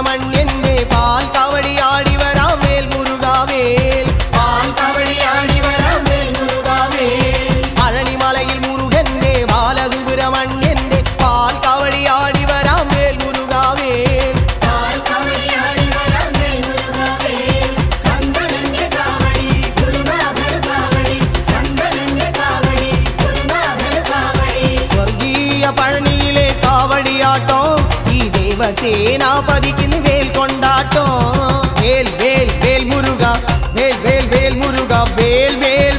ബാലസുബ്രഹ്മണ്യന്റെ പാൽ കാവടിയാടി വരാം വേൽ മുരുകാവേൽ പാൽ കാവടിയാടി വരാം വേൽ മുരുകാവേൽ പഴനിമലയിൽ മുരുകന്റെ ബാലസുബ്രഹ്മണ്യന്റെ പാൽ കാവടിയാടി വരാം വേൽ മുരുകാവേൽ പാൽ കാവടിയാടി വരാം വേൽ മുരുകാവേൽ സന്തനന്റെ കാവടി ഗുരുനാഥൻ കാവടി സന്തനന്റെ കാവടി ഗുരുനാഥൻ കാവടി സ്വർഗീയ പഴനിയിലെ കാവടിയാട്ടോ ദേവസേനാപതിക്ക് വേൽ കൊണ്ടാട്ടോ വേൽ വേൽ വേൽ മുരുക വേൽ വേൽ വേൽ മുരുക വേൽ വേൽ